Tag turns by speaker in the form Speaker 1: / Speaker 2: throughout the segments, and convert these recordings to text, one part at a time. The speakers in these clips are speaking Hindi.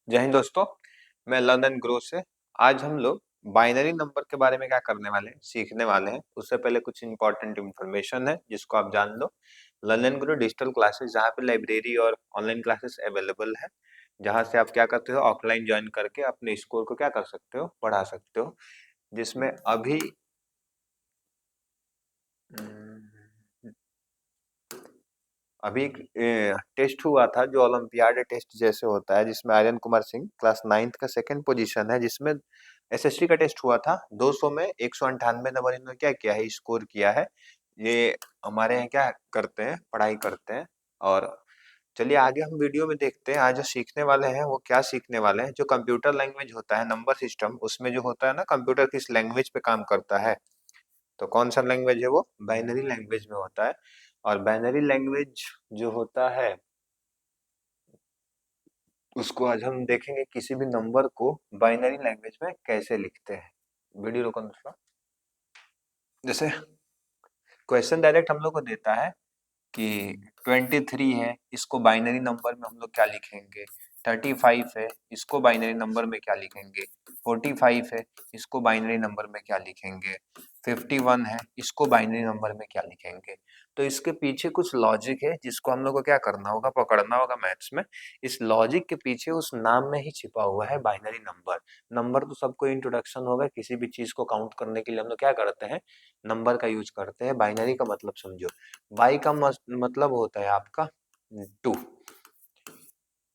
Speaker 1: जय हिंद दोस्तों, मैं लर्न एंड ग्रो से। आज हम लोग बाइनरी नंबर के बारे में क्या करने वाले हैं, सीखने वाले हैं। उससे पहले कुछ इंपॉर्टेंट इन्फॉर्मेशन है जिसको आप जान लो। Learn and grow digital classes, जहाँ पे लाइब्रेरी और ऑनलाइन क्लासेस अवेलेबल है, जहाँ से आप क्या करते हो, ऑफलाइन ज्वाइन करके अपने स्कोर को क्या कर सकते हो, बढ़ा सकते हो। जिसमें अभी एक टेस्ट हुआ था जो ओलंपियाड टेस्ट जैसे होता है, जिसमें आर्यन कुमार सिंह क्लास 9th का सेकंड पोजीशन है, जिसमें एसएसटी का टेस्ट हुआ था। 200 में 198 नंबर इन्होंने क्या किया है, स्कोर किया है। ये हमारे यहाँ क्या करते हैं, पढ़ाई करते हैं। और चलिए आगे हम वीडियो में देखते हैं। आज जो सीखने वाले हैं वो क्या सीखने वाले हैं। जो कंप्यूटर लैंग्वेज होता है, नंबर सिस्टम, उसमें जो होता है ना, कंप्यूटर किस लैंग्वेज पे काम करता है, तो कौन सा लैंग्वेज है वो, बाइनरी लैंग्वेज में होता है। और बाइनरी लैंग्वेज जो होता है उसको आज हम देखेंगे, किसी भी नंबर को बाइनरी लैंग्वेज में कैसे लिखते हैं। वीडियो रोको दूसरा। जैसे क्वेश्चन डायरेक्ट हम लोग को देता है कि 23 है, इसको बाइनरी नंबर में हम लोग क्या लिखेंगे। 35 है, इसको बाइनरी नंबर में क्या लिखेंगे। 45 है, इसको बाइनरी नंबर में क्या लिखेंगे। 51 है, इसको बाइनरी नंबर में क्या लिखेंगे। तो इसके पीछे कुछ लॉजिक है जिसको हम लोग को क्या करना होगा, पकड़ना होगा मैथ्स में। इस लॉजिक के पीछे उस नाम में ही छिपा हुआ है बाइनरी नंबर। नंबर तो सबको इंट्रोडक्शन होगा, किसी भी चीज को काउंट करने के लिए हम लोग क्या करते हैं, नंबर का यूज करते हैं। बाइनरी का मतलब समझो, बाई का मतलब होता है आपका 2,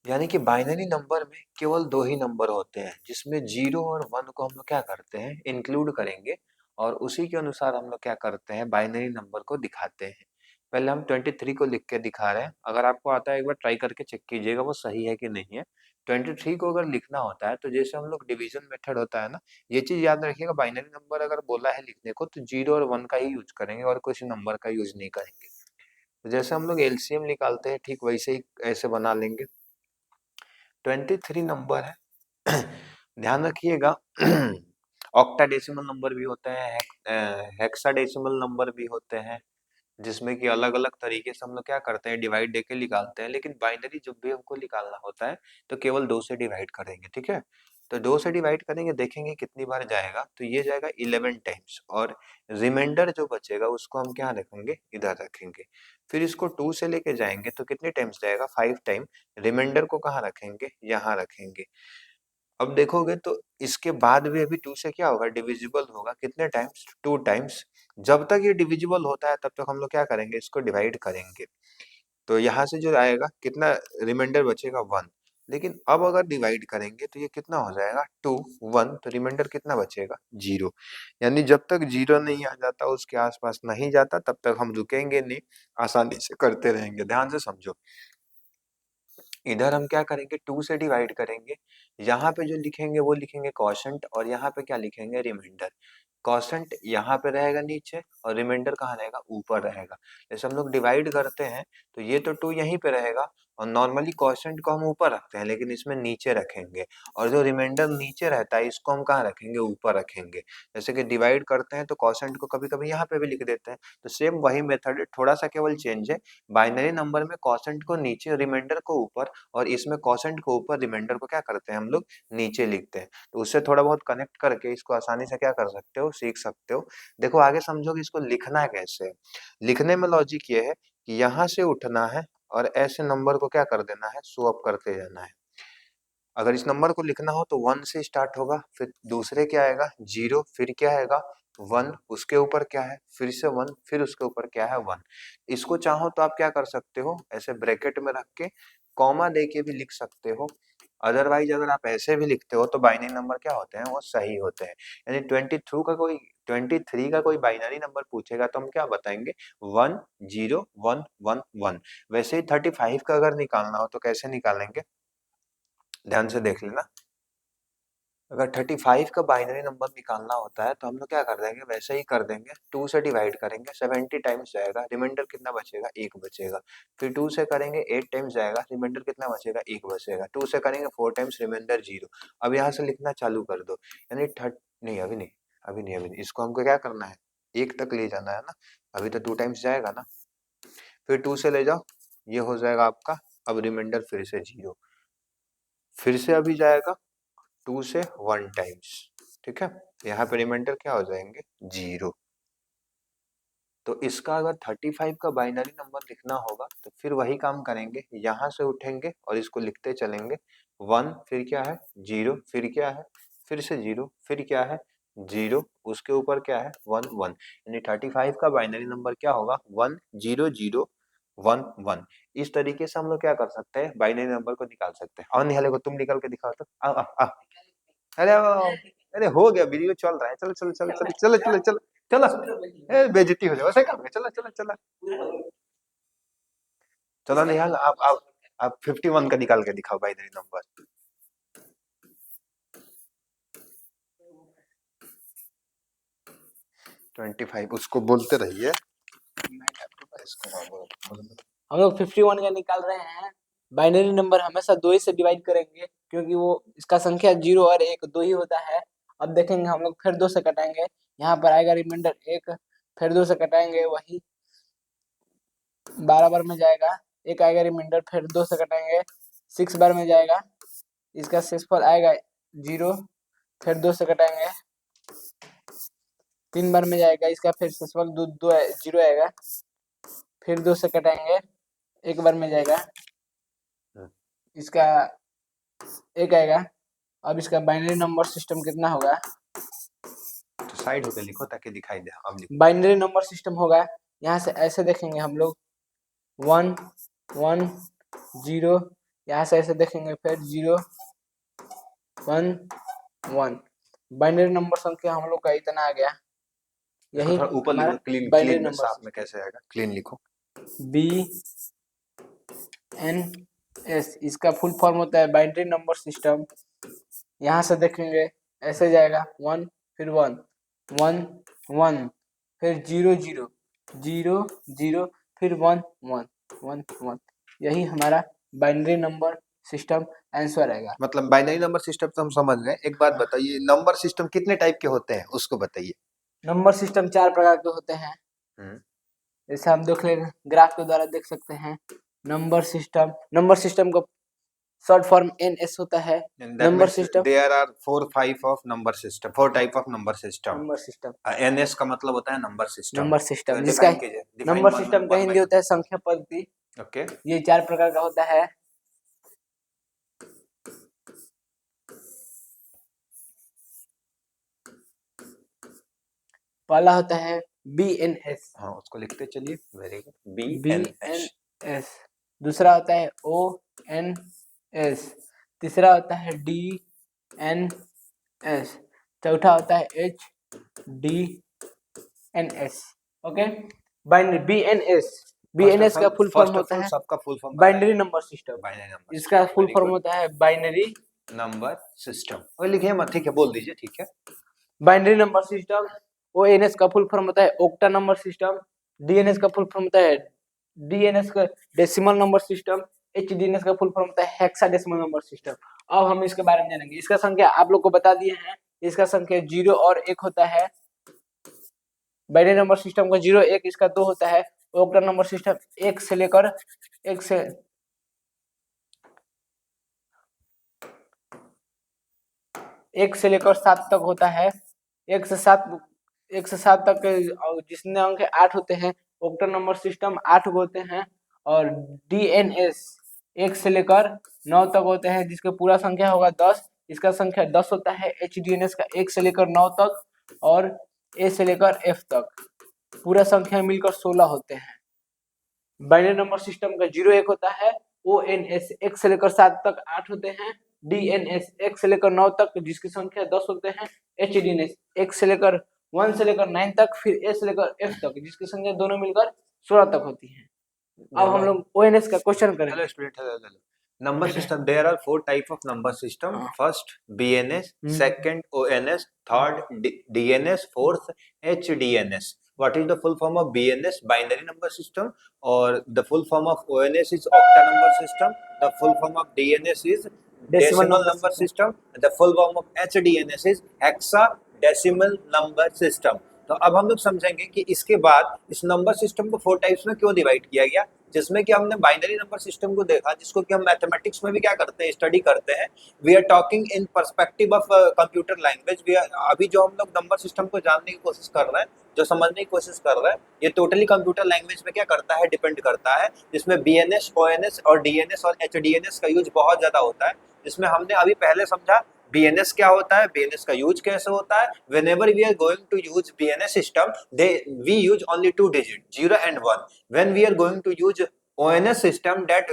Speaker 1: यानी कि बाइनरी नंबर में केवल दो ही नंबर होते हैं, जिसमें 0 और 1 को हम लोग क्या करते हैं, इंक्लूड करेंगे। और उसी के अनुसार हम लोग क्या करते हैं, बाइनरी नंबर को दिखाते हैं। पहले हम 23 को लिख के दिखा रहे हैं। अगर आपको आता है एक बार ट्राई करके चेक कीजिएगा वो सही है कि नहीं है। 23 को अगर लिखना होता है तो जैसे हम लोग डिवीजन मेथड होता है ना, ये चीज याद रखिएगा। बाइनरी नंबर अगर बोला है लिखने को तो 0 और 1 का ही यूज करेंगे और कुछ नंबर का यूज नहीं करेंगे। तो जैसे हम लोग एलसीएम निकालते हैं, ठीक वैसे ही ऐसे बना लेंगे। 23 नंबर है। ध्यान रखिएगा। ऑक्टाडेसिमल नंबर भी होते हैं, हेक्साडेसिमल नंबर भी होते हैं, जिसमें कि अलग अलग तरीके से हम लोग क्या करते हैं, डिवाइड देके निकालते हैं। लेकिन बाइनरी जब भी हमको निकालना होता है तो केवल 2 से डिवाइड करेंगे, ठीक है। तो 2 से डिवाइड करेंगे, देखेंगे कितनी बार जाएगा, तो ये जाएगा 11 टाइम्स। और रिमाइंडर जो बचेगा उसको हम क्या रखेंगे, इधर रखेंगे। फिर इसको 2 से लेके जाएंगे तो कितने टाइम्स जाएगा, 5 टाइम। रिमाइंडर को कहाँ रखेंगे, यहाँ रखेंगे। अब देखोगे तो इसके बाद भी अभी 2 से क्या होगा, डिविजिबल होगा। कितने टाइम्स, 2 टाइम्स। जब तक ये डिविजिबल होता है तब तक हम लोग क्या करेंगे, इसको डिवाइड करेंगे। तो यहाँ से जो आएगा कितना, रिमाइंडर बचेगा 1। लेकिन अब अगर डिवाइड करेंगे तो ये कितना हो जाएगा, 2 1, तो रिमाइंडर कितना बचेगा, 0। यानी जब तक 0 नहीं आ जाता, उसके आसपास नहीं जाता, तब तक हम रुकेंगे नहीं, आसानी से करते रहेंगे। ध्यान से समझो। इधर हम क्या करेंगे, 2 से डिवाइड करेंगे। यहाँ पे जो लिखेंगे वो लिखेंगे क्वोशंट, और यहाँ पे क्या लिखेंगे, रिमाइंडर। क्वोशंट यहाँ पे रहेगा नीचे, और रिमाइंडर कहाँ रहेगा, ऊपर रहेगा। जैसे हम लोग डिवाइड करते हैं तो ये तो 2 यहीं पे रहेगा, और नॉर्मली क्वोशंट को हम ऊपर रखते हैं, लेकिन इसमें नीचे रखेंगे। और जो रिमाइंडर नीचे रहता है इसको हम कहाँ रखेंगे, ऊपर रखेंगे। जैसे कि डिवाइड करते हैं तो क्वोशंट को कभी कभी यहाँ पे भी लिख देते हैं। तो सेम वही मेथड है, थोड़ा सा केवल चेंज है। बाइनरी नंबर में क्वोशंट को नीचे, रिमाइंडर को ऊपर, और इसमें क्वोशंट को ऊपर, रिमाइंडर को क्या करते हैं हम लोग, नीचे लिखते हैं। तो उससे थोड़ा बहुत कनेक्ट करके इसको आसानी से क्या कर सकते हो, सीख सकते हो। देखो आगे समझोगे इसको लिखना कैसे है। लिखने में लॉजिक ये है कि यहाँ से उठना है और ऐसे नंबर को क्या कर देना है, शो अप करते जाना है। अगर इस नंबर को लिखना हो तो 1 से स्टार्ट होगा, फिर दूसरे क्या आएगा, 0, फिर क्या आएगा, 1, उसके ऊपर क्या है, फिर से 1, फिर उसके ऊपर क्या है, 1। इसको चाहो तो आप क्या कर सकते हो, ऐसे ब्रैकेट में रख के कॉमा दे के भी लिख सकते हो। अदरवाइज अगर आप ऐसे भी लिखते हो तो बाइनरी नंबर क्या होते हैं, वो सही होते हैं। यानी 23 का कोई बाइनरी नंबर पूछेगा तो हम क्या बताएंगे, 1 0 1 1 1। वैसे ही 35 का अगर निकालना हो तो कैसे निकालेंगे, ध्यान से देख लेना। अगर 35 का बाइनरी नंबर निकालना होता है तो हम लोग क्या कर देंगे, वैसे ही कर देंगे। 2 से डिवाइड करेंगे, 70 टाइम्स जाएगा, रिमाइंडर कितना बचेगा, 1 बचेगा। फिर 2 से करेंगे, 8 टाइम्स जाएगा, रिमाइंडर कितना बचेगा, 1 बचेगा। 2 से करेंगे 4 टाइम्स, रिमाइंडर 0। अब यहाँ से लिखना चालू कर दो। यानी नहीं, अभी नहीं, अभी नहीं, अभी नहीं। इसको हमको क्या करना है, 1 तक ले जाना है ना। अभी तो 2 टाइम्स जाएगा ना, फिर 2 से ले जाओ, ये हो जाएगा आपका। अब रिमाइंडर फिर से 0। फिर से अभी जाएगा 2 से 1 टाइम्स, ठीक है। यहाँ पे रिमाइंडर क्या हो जाएंगे 0। तो इसका अगर 35 का बाइनरी नंबर लिखना होगा तो फिर वही काम करेंगे, यहाँ से उठेंगे और इसको लिखते चलेंगे 1, फिर क्या है 0, फिर क्या है फिर से 0, फिर क्या है 0, उसके ऊपर क्या है 1 1, यानी 35 का बाइनरी नंबर क्या होगा 1 0 0 1 1। इस तरीके से हम लोग क्या कर सकते हैं, बाइनरी नंबर को निकाल सकते हैं। और निहाले को तुम निकाल के दिखाओ तो आ, आ, आ। अरे अरे हो गया, वीडियो चल रहा है, चलो चलो चलो चलो चलो चलो चलो चलो, बेइज्जती हो जाए वैसे काम है, चलो चलो चलो चलो निहाल, आप 51 का निकाल के दिखाओ बाइनरी नंबर। 25 उसको बोलते रहिए।
Speaker 2: हम लोग 51 का निकाल रहे हैं। बाइनरी नंबर हमेशा 2 से डिवाइड करेंगे क्योंकि वो इसका संख्या 0 और 1 2 ही होता है। अब देखेंगे हम लोग फिर 2 से कटाएंगे, यहाँ पर आएगा रिमाइंडर 1, फिर 2 से कटाएंगे वही 12 बार में जाएगा, एक आएगा रिमाइंडर, फिर 2 से कटाएंगे 6 बार में जाएगा, इसका शेषफल आएगा 0, फिर 2 से कटाएंगे 3 बार में जाएगा, इसका फिर शेषफल 0 आएगा, फिर 2 से कटाएंगे 1 बार में जाएगा, इसका 1 आएगा। अब इसका बाइनरी नंबर सिस्टम कितना होगा,
Speaker 1: तो साइड होकर लिखो ताकि दिखाई दे। अब लिखो
Speaker 2: बाइनरी नंबर सिस्टम होगा, यहाँ से ऐसे देखेंगे हम लोग 1 1 0, यहाँ से ऐसे देखेंगे फिर 0 1 1। बाइनरी नंबर संख्या हम लोग का इतना आ गया। यही
Speaker 1: ऊपर लिखो क्लीन,
Speaker 2: बाइनरी
Speaker 1: क्लीन में
Speaker 2: नंबर
Speaker 1: साफ में कैसे आएगा, क्लीन लिखो
Speaker 2: BNS, इसका फुल फॉर्म होता है बाइनरी नंबर सिस्टम। यहाँ से देखेंगे ऐसे जाएगा 1 फिर 1 1 1, फिर 0 0 0 0, फिर 1 1 1 1। यही हमारा बाइनरी नंबर सिस्टम आंसर आएगा।
Speaker 1: मतलब बाइनरी नंबर सिस्टम तो हम समझ गए। एक बात बताइए, नंबर सिस्टम कितने टाइप के होते हैं उसको बताइए।
Speaker 2: नंबर सिस्टम 4 प्रकार के होते हैं, जैसे हम देख लेंगे ग्राफ के द्वारा देख सकते हैं। नंबर सिस्टम का शॉर्ट फॉर्म NS होता है। Number system
Speaker 1: there are 4 5 of number system, 4 type of number system. NS का मतलब होता है नंबर सिस्टम,
Speaker 2: जिसका नंबर सिस्टम का हिंदी होता है संख्या पद्धति।
Speaker 1: ओके,
Speaker 2: ये 4 प्रकार का होता है। पहला होता है BNS,
Speaker 1: हाँ उसको लिखते चलिए, वेरी गुड,
Speaker 2: BNS। दूसरा होता है ONS, तीसरा होता है DNS, चौथा होता है HDNS। ओके, बाइनरी BNS का फुल फॉर्म होता है
Speaker 1: सबका full form
Speaker 2: binary number system. इसका फुल फॉर्म होता है बाइनरी
Speaker 1: नंबर सिस्टम। और लिखिए मत, ठीक है बोल दीजिए, ठीक है।
Speaker 2: Binary number system. ONS का फुल फॉर्म होता है ऑक्टा नंबर सिस्टम। DNS का फुल फॉर्म होता है DNS का डेसिमल नंबर सिस्टम। HDNS का फुल फॉर्म होता है हेक्साडेसिमल नंबर सिस्टम। अब हम इसके बारे में जानेंगे। इसका संख्या आप लोग को बता दिए हैं, इसका संख्या 0 और 1 होता है। बाइनरी नंबर सिस्टम का 0 1, इसका 2 होता है। ऑक्टा नंबर सिस्टम 1 से लेकर 7 तक होता है। 1 से 7 तक जिसने अंक 8 होते हैं। ऑक्टा नंबर सिस्टम 8 होते हैं। और DNS 1 से लेकर 9 तक होते हैं, जिसका पूरा संख्या होगा 10। इसका संख्या 10 होता है। HDNS का 1 से लेकर 9 तक और A से लेकर F तक पूरा संख्या मिलकर 16 होते हैं। बाइनरी नंबर सिस्टम का 0 1 होता है। ONS 1 से लेकर 7 तक 8 होते हैं। DNS 1 से लेकर 9 तक जिसकी संख्या 10 होते हैं। HDNS 1 से लेकर 9 तक, फिर A से लेकर F तक जिसकी संख्या दोनों मिलकर 16 तक होती है। अब हम लोग ONS का क्वेश्चन करेंगे।
Speaker 1: Number system, there are 4 type of number system. First BNS, second ONS, third DNS, fourth HDNS. What is the full form of BNS? Binary number system. Or the full form of ONS is octa number system. The full form of DNS is decimal number system. The full form of HDNS is hexadecimal number system. तो अब हम लोग समझेंगे कि इसके बाद इस नंबर सिस्टम को 4 टाइप्स में क्यों डिवाइड किया गया। जिसमें कि हमने बाइनरी नंबर सिस्टम को देखा, जिसको कि हम मैथमेटिक्स में भी क्या करते हैं, स्टडी करते हैं। We are talking in perspective of computer language. We अभी जो हम लोग नंबर सिस्टम को जानने की कोशिश कर रहे हैं, जो समझने की कोशिश कर रहे हैं, ये टोटली कंप्यूटर लैंग्वेज में क्या करता है, डिपेंड करता है। जिसमें बीएनएस, ओएनएस और डीएनएस और एचडीएनएस का यूज बहुत ज्यादा होता है। जिसमें हमने अभी पहले समझा बीएनएस क्या होता है, बीएनएस का यूज कैसे होता है। whenever we are going to use BNS system, we use only 2 digit, 0 and 1. When we are going to use ONS system, that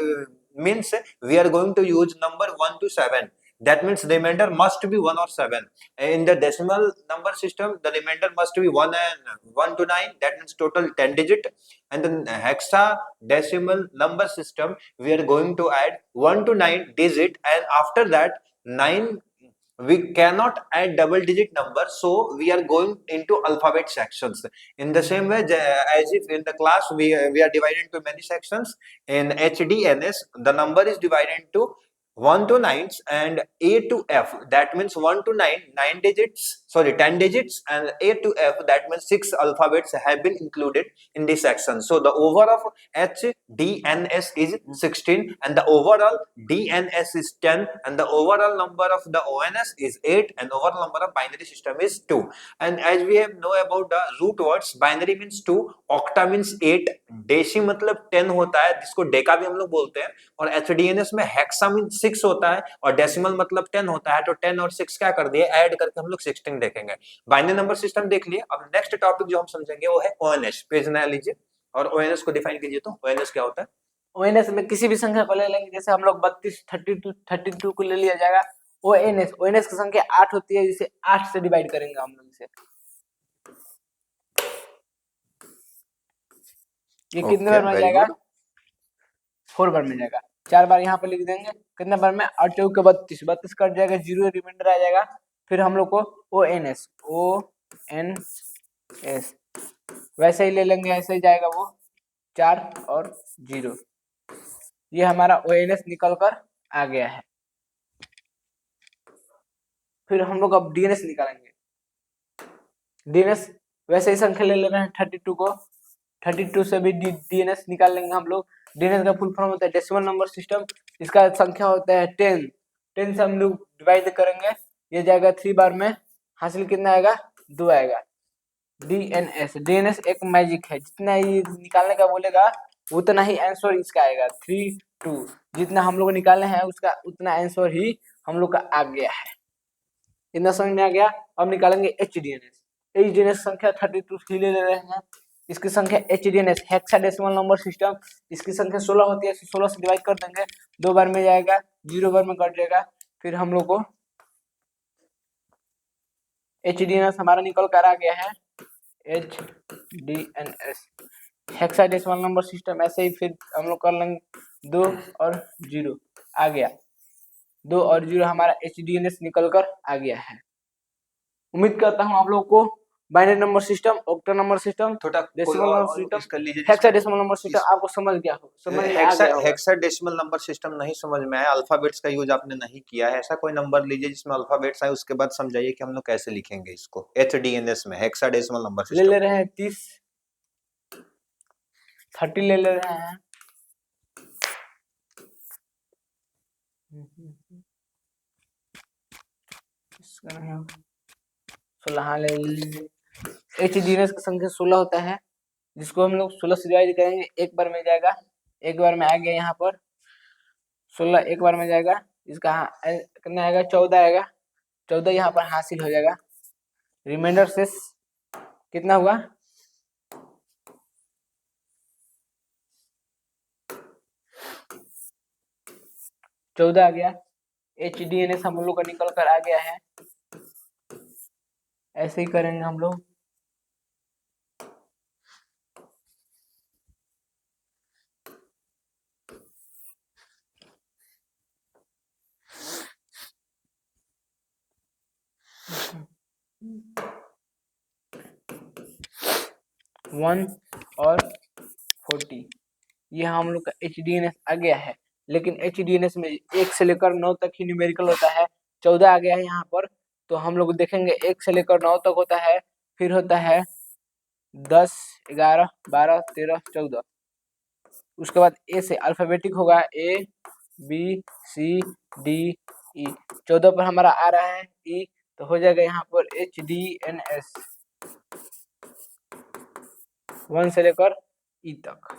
Speaker 1: means we are going to use number 1 to 7. That means the remainder must be 1 or 7. In the decimal number system, the remainder must be 1 and 1 to 9. That means total 10 digit. And then hexadecimal number system, we are going to add 1 to 9 digit, and after that 9, we cannot add double digit number, so we are going into alphabet sections. In the same way, as if in the class we are divided into many sections, in HDNS the number is divided into 1 to 9s and A to F. That means 1 to 9, 9 digits, sorry, 10 digits, and A to F, that means 6 alphabets have been included in this section. So the overall HDNS is 16, and the overall DNS is 10, and the overall number of the ONS is 8, and overall number of binary system is 2. And as we have know about the root words, binary means 2, octa means 8, deci मतलब 10 होता है, जिसको डेका भी हम लोग बोलते हैं, और एचडीएनएस में हेक्सा मीन 6 होता है, और डेसिमल मतलब 10 होता है। तो 10 और 6 क्या कर दिए, ऐड करके हम लोग 16 देखेंगे। बाइनरी नंबर सिस्टम देख लिए। अब नेक्स्ट टॉपिक जो हम समझेंगे वो है ओएनएस। पेज नया लीजिए और ओएनएस को डिफाइन कीजिए। तो ओएनएस क्या होता है?
Speaker 2: ओएनएस में किसी भी संख्या को ले लेंगे, जैसे हम लोग 32, 32 को ले लिया जाएगा। ओएनएस की संख्या 8 होती है, जिसे 8 से डिवाइड करेंगे हम लोग इसे। ये कितने बार में जाएगा? 4 बार में जाएगा। 4 बार यहाँ पे लिख देंगे, कितने बार में? 8 चौके 32, 32 कट जाएगा, 0 रिमाइंडर आ जाएगा। फिर हम लोग को ओएनएस वैसे ही ले लेंगे, ऐसे ही जाएगा वो 4 और 0। ये हमारा ओएनएस निकल कर आ गया है। फिर हम लोग अब डीएनएस निकालेंगे। डीएनएस वैसे ही संख्या ले रहे हैं 32 को, 32 से भी डीएनएस निकाल लेंगे हम लोग। डीएनएस का फुल फॉर्म होता है डेसिमल नंबर सिस्टम। इसका संख्या होता है 10। 10 से हम लोग डिवाइड करेंगे, ये जाएगा 3 बार में। हासिल कितना आएगा? 2 आएगा। डीएनएस एक मैजिक है, जितना ये निकालने का बोलेगा उतना ही आंसर इसका आएगा। 3, 2 जितना हम लोग निकाले हैं उसका उतना आंसर ही हम लोग का आ गया है। इतना समझ में आ गया। अब निकालेंगे एचडीएनएस संख्या 32 ही ले रहे हैं। इसकी संख्या एचडीएनएस हेक्साडेसिमल नंबर सिस्टम, इसकी संख्या 16 होती है, 16 से डिवाइड कर देंगे, 2 बार में जाएगा, 0 बार में कट जाएगा। फिर हम लोग को एचडीएनएस हमारा निकल कर आ गया है, एचडीएनएस हेक्साडेसिमल नंबर सिस्टम। ऐसे ही फिर हम लोग कर लेंगे 2 और 0 आ गया। 2 और 0 हमारा एचडीएनएस निकल कर आ गया है। उम्मीद करता हूँ आप लोगों को binary number system, octal number system, decimal number system, hexadecimal number system आपको समझ गया हो, समझ में आ गया होगा।
Speaker 1: हेक्साडेसिमल नंबर सिस्टम नहीं समझ में आया, अल्फाबेट्स का यूज आपने नहीं किया है, ऐसा कोई नंबर लीजिए जिसमें अल्फाबेट्स आए, उसके बाद समझाइए कि हम लोग कैसे लिखेंगे इसको एचडीएनएस में हेक्साडेसिमल नंबर सिस्टम।
Speaker 2: ले रहे हैं 30 ले रहे हैं। एचडीएनएस की संख्या 16 होता है, जिसको हम लोग 16 से डिवाइड करेंगे, एक बार में जाएगा, एक बार में आ गया यहाँ पर 16 एक बार में जाएगा। इसका कितना आएगा? 14 आएगा। 14 यहाँ पर हासिल हो जाएगा। रिमाइंडर से कितना हुआ? 14 आ गया। एचडीएनएस हम लोग का निकल कर आ गया है। ऐसे ही करेंगे हम लोग। वन और 40 ये हम लोग का एचडीएनएस आ गया है। लेकिन एचडीएनएस में 1 से लेकर 9 तक ही न्यूमेरिकल होता है। 14 आ गया है यहाँ पर, तो हम लोग देखेंगे 1 से लेकर 9 तक होता है, फिर होता है 10, 11, 12, 13, 14। उसके बाद ए से अल्फाबेटिक होगा A B C D E. 14 पर हमारा आ रहा है ई, तो हो जाएगा यहाँ पर HDNS 1 से लेकर ई तक।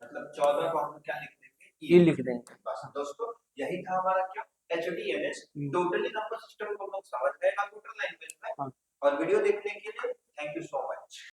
Speaker 1: मतलब 14 को हम क्या लिख देंगे?
Speaker 2: ई लिख देंगे।
Speaker 1: बस दोस्तों यही था हमारा क्या HDNS। टोटली नंबर सिस्टम को हम लोग समझ गए कंप्यूटर लैंग्वेज में। और वीडियो देखने के लिए थैंक यू सो मच।